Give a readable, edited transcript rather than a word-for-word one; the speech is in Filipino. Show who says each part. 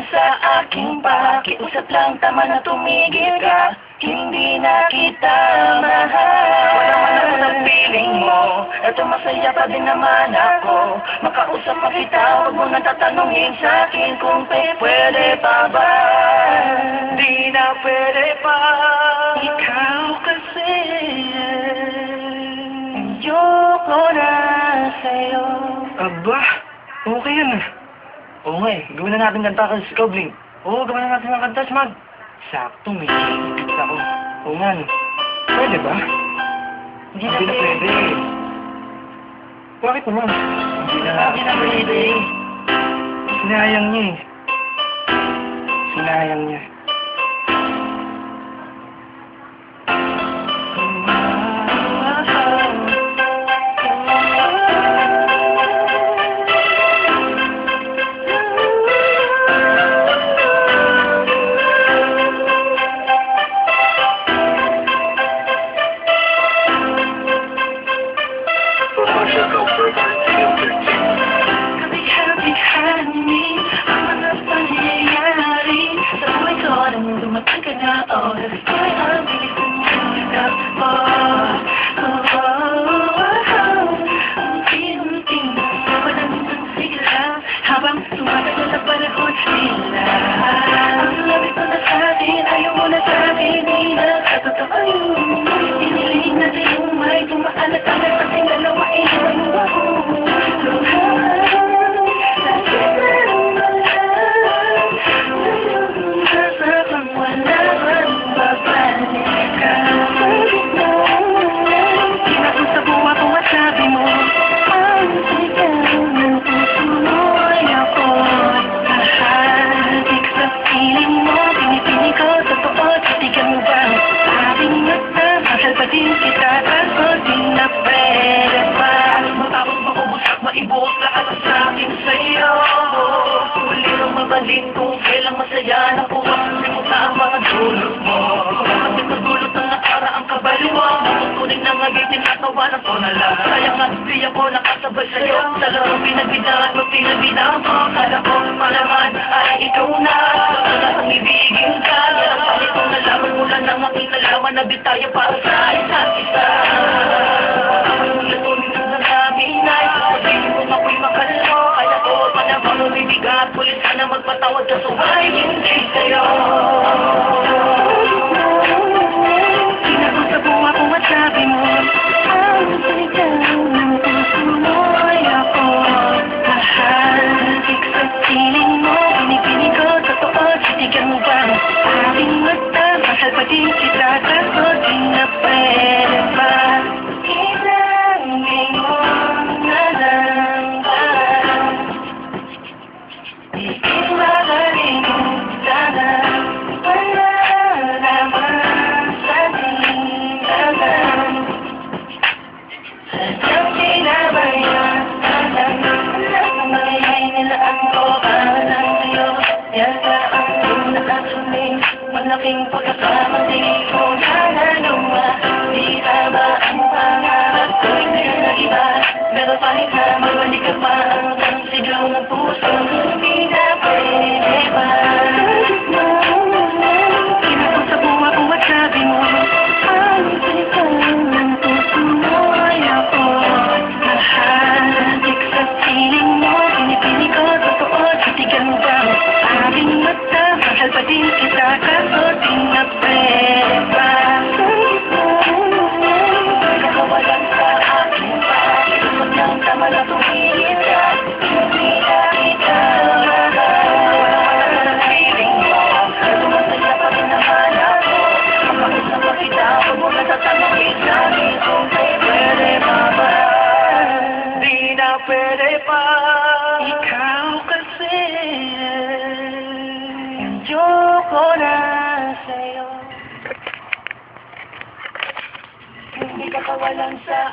Speaker 1: sa aking pakiusap lang, tama na tumigil ka. Hindi na kita mahal. Wala man ako sa feeling mo, eto masaya pa din naman ako. Makausap pa kita, huwag mo nang tatanungin sa akin kung pwede pa ba. Di na pwede pa. Ikaw kasi ayoko na sa'yo.
Speaker 2: Aba, okay yan ah. Oo nga eh, gawin na natin kanta kasi ikaw, Bling. Oo, gawin na natin ng kanta, Smag. Sakto, may isip ako. Oo nga no. Pwede ba?
Speaker 1: Hindi na pwede.
Speaker 2: Bakit naman?
Speaker 1: Hindi na pwede.
Speaker 2: Sinayang niya eh. Sinayang niya.
Speaker 1: Kabihang-bihani ang mga pangyayari sa buhay ko nang dumating ka na. Oh, that's why ang bilis ng hirap ko. Ang unti-unti na walang isang sigla habang tumatagal sa panahon sila. Ang labi ko na sa'kin, ayaw mo na sa'kin, di na katotoo yun. Iniling natin yung may tumaalat-alat ating dalawa, iwan mo ako. Maibuhos lahat ang sa'kin sa'yo. Huli nang mabalik kung kailang masaya na puwag na ang mga dulot mo. Kasi magdulot ng nakaraang kabaliwang tunay na ngagay tinatawanan ko na lang. Kaya nga di ako nakasabay sa'yo. Sa larong pinagbidaan mo, pinagbidaan ko. Kala ko malaman ay ikaw na. Kaya ang ibigin ka. Ang palit kong nalaman mula nang aking nalaman na bitaya para sa isa't isa. Bibigat, pulis ka na magpatawad ka, suway hindi sa'yo. Sinagot sa buwa kung at sabi mo, ang saligaw ng puso mo ay ako. Mahalig sa piling mo, pinipinig ko, totoo, titigan mo ba? Aking mata, mahal pa din kita, kaso di na pwede pa. Ilang ngayon na lang ba? Malaking pagkasama, di ko nalalawa. Di ka ba ang pangarap ko? Hindi na iba, pero kahit na mabalik ka pa ang sigaw ng puso, hindi na pwede ba? Kinakot sa buwa ko at sabi mo, ang sigaw ng puso mo ay ako. Mahalig sa piling mo, pinipinig ko, totoo, titigan mo ba? Aking mata, mahal pa din kita, kaso di na pwede ba? Nakawalan sa aking pakiusap lang, tama na tumigil ka. Hindi na kita mahal. Feeling mo, pero masaya pa rin naman ako. Makausap pa kita, huwag mo na tatanungin sa akin kung pwede pa ba? Di na pwede pa. Ikaw kasi ayoko na sa'yo. Hindi ka kawalan sa